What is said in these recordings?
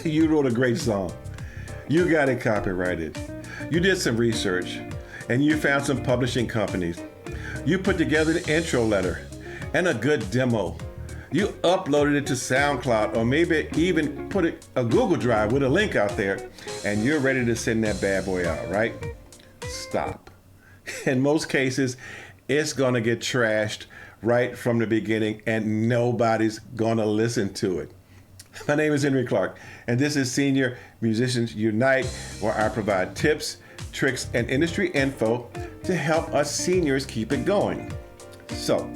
You wrote a great song. You got it copyrighted. You did some research and you found some publishing companies. You put together the intro letter and a good demo. You uploaded it to SoundCloud or maybe even put a Google Drive with a link out there, and you're ready to send that bad boy out, right? Stop. In most cases, it's gonna get trashed right from the beginning and nobody's gonna listen to it. My name is Henry Clark, and this is Senior Musicians Unite, where I provide tips, tricks, and industry info to help us seniors keep it going. So,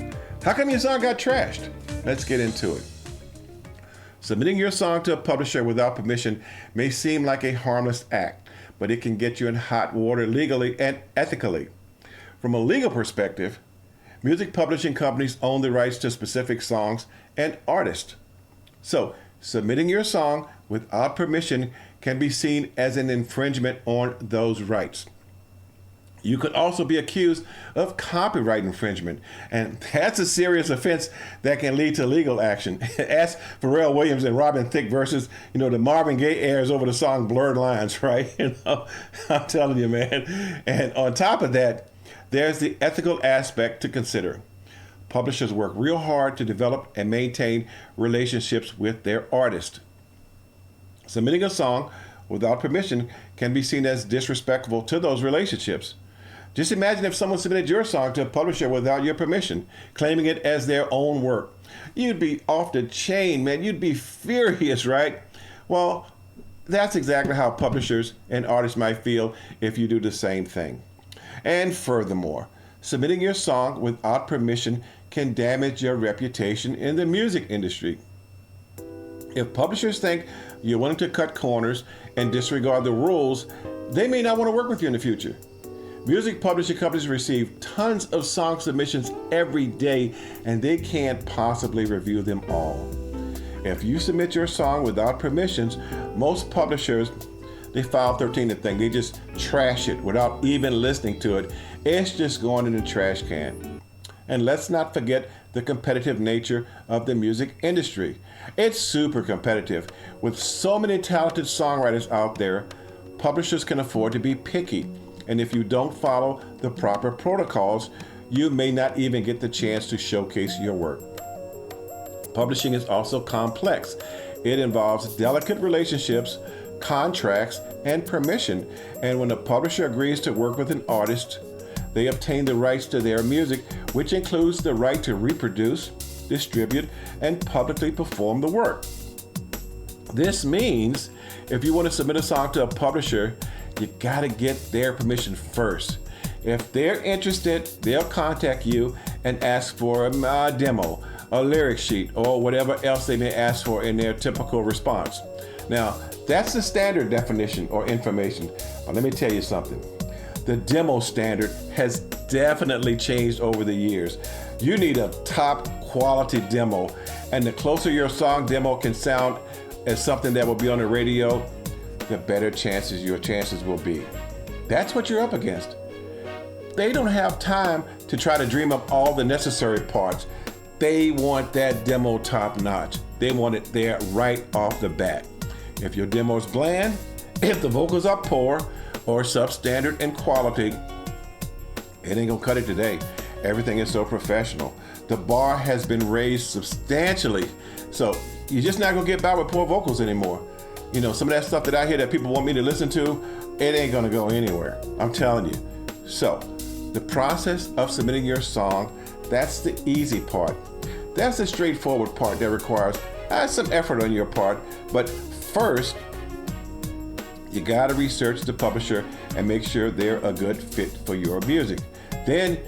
how come your song got trashed? Let's get into it. Submitting your song to a publisher without permission may seem like a harmless act, but it can get you in hot water legally and ethically. From a legal perspective, music publishing companies own the rights to specific songs and artists. So, submitting your song without permission can be seen as an infringement on those rights. You could also be accused of copyright infringement, and that's a serious offense that can lead to legal action. Ask Pharrell Williams and Robin Thicke versus, the Marvin Gaye heirs over the song Blurred Lines, right? I'm telling you, man. And on top of that, there's the ethical aspect to consider. Publishers work real hard to develop and maintain relationships with their artists. Submitting a song without permission can be seen as disrespectful to those relationships. Just imagine if someone submitted your song to a publisher without your permission, claiming it as their own work. You'd be off the chain, man. You'd be furious, right? Well, that's exactly how publishers and artists might feel if you do the same thing. And furthermore, submitting your song without permission can damage your reputation in the music industry. If publishers think you're willing to cut corners and disregard the rules, they may not want to work with you in the future. Music publishing companies receive tons of song submissions every day, and they can't possibly review them all. If you submit your song without permissions, most publishers, they file 13 thing. They just trash it without even listening to it. It's just going in the trash can. And let's not forget the competitive nature of the music industry. It's super competitive. With so many talented songwriters out there, publishers can afford to be picky. And if you don't follow the proper protocols, you may not even get the chance to showcase your work. Publishing is also complex. It involves delicate relationships, contracts, and permission. And when a publisher agrees to work with an artist, they obtain the rights to their music, which includes the right to reproduce, distribute, and publicly perform the work. This means if you want to submit a song to a publisher, you got to get their permission first. If they're interested, they'll contact you and ask for a demo, a lyric sheet, or whatever else they may ask for in their typical response. Now, that's the standard definition or information. But let me tell you something. The demo standard has definitely changed over the years. You need a top quality demo, and the closer your song demo can sound as something that will be on the radio, the better your chances will be. That's what you're up against. They don't have time to try to dream up all the necessary parts. They want that demo top notch. They want it there right off the bat. If your demo is bland, if the vocals are poor or substandard in quality, it ain't gonna cut it today. Everything is so professional. The bar has been raised substantially. So you're just not gonna get by with poor vocals anymore. Some of that stuff that I hear that people want me to listen to, it ain't gonna go anywhere. I'm telling you. So, the process of submitting your song, that's the easy part. That's the straightforward part that requires some effort on your part. But first, you gotta research the publisher and make sure they're a good fit for your music. Then,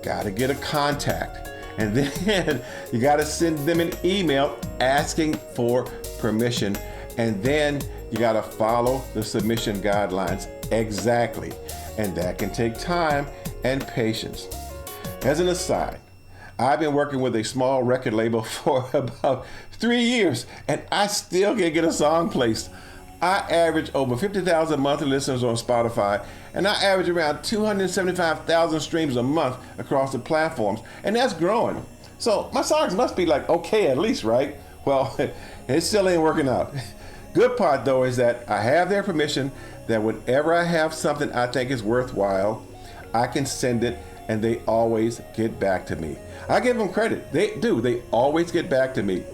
gotta get a contact. And then you gotta send them an email asking for permission. And then you got to follow the submission guidelines exactly. And that can take time and patience. As an aside, I've been working with a small record label for about 3 years, and I still can't get a song placed. I average over 50,000 monthly listeners on Spotify, and I average around 275,000 streams a month across the platforms, and that's growing. So my songs must be okay at least, right? Well, it still ain't working out. Good part though is that I have their permission that whenever I have something I think is worthwhile, I can send it and they always get back to me. I give them credit. They do. They always get back to me.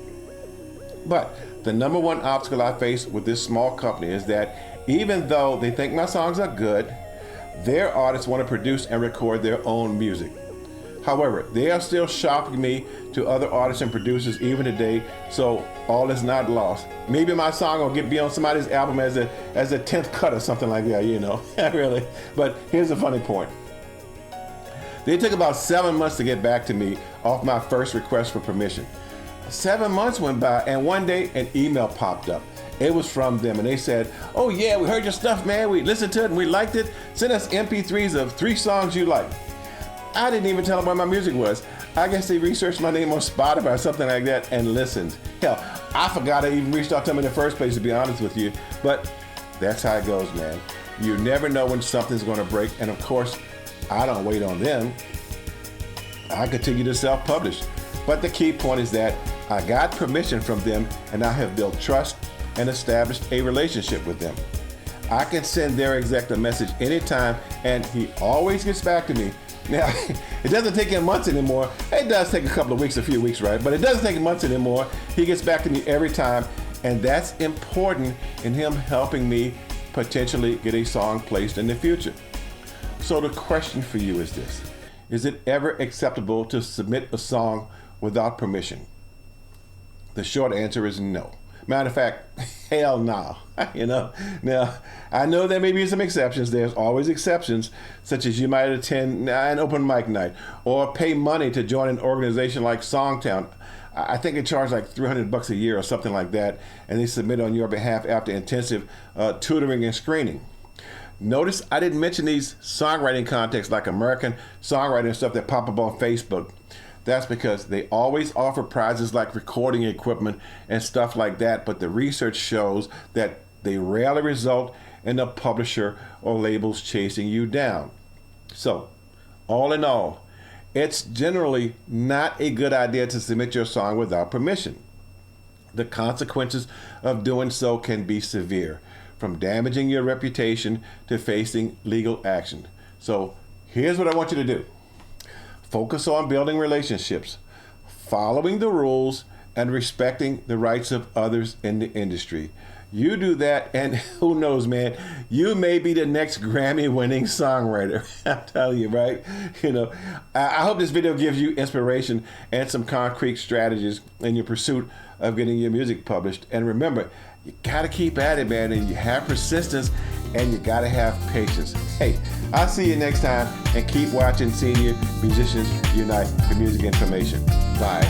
But the number one obstacle I face with this small company is that even though they think my songs are good, their artists want to produce and record their own music. However, they are still shopping me to other artists and producers even today, so all is not lost. Maybe my song will be on somebody's album as a 10th cut or something like that, really. But here's the funny point. They took about 7 months to get back to me off my first request for permission. 7 months went by, and one day an email popped up. It was from them, and they said, "Oh yeah, we heard your stuff, man. We listened to it and we liked it. Send us MP3s of 3 songs you like." I didn't even tell them what my music was. I guess they researched my name on Spotify or something like that and listened. Hell, I forgot I even reached out to them in the first place, to be honest with you. But that's how it goes, man. You never know when something's going to break, and of course, I don't wait on them. I continue to self-publish. But the key point is that I got permission from them, and I have built trust and established a relationship with them. I can send their exec a message anytime, and he always gets back to me. Now, it doesn't take him months anymore. It does take a couple of weeks, a few weeks, right? But it doesn't take months anymore. He gets back to me every time, and that's important in him helping me potentially get a song placed in the future. So the question for you is this: is it ever acceptable to submit a song without permission? The short answer is no. Matter of fact, hell no. Now, I know there may be some exceptions. There's always exceptions, such as you might attend an open mic night or pay money to join an organization like Songtown. I think they charge like $300 a year or something like that, and they submit on your behalf after intensive tutoring and screening. Notice I didn't mention these songwriting contests like American Songwriting and stuff that pop up on Facebook. That's because they always offer prizes like recording equipment and stuff like that, but the research shows that they rarely result in a publisher or labels chasing you down. So, all in all, it's generally not a good idea to submit your song without permission. The consequences of doing so can be severe, from damaging your reputation to facing legal action. So, here's what I want you to do. Focus on building relationships, following the rules, and respecting the rights of others in the industry. You do that, and who knows, man, you may be the next Grammy-winning songwriter. I'm telling you, right? I hope this video gives you inspiration and some concrete strategies in your pursuit of getting your music published. And remember, you gotta keep at it, man, and you have persistence, and you gotta have patience. Hey, I'll see you next time, and keep watching Senior Musicians Unite for music information. Bye.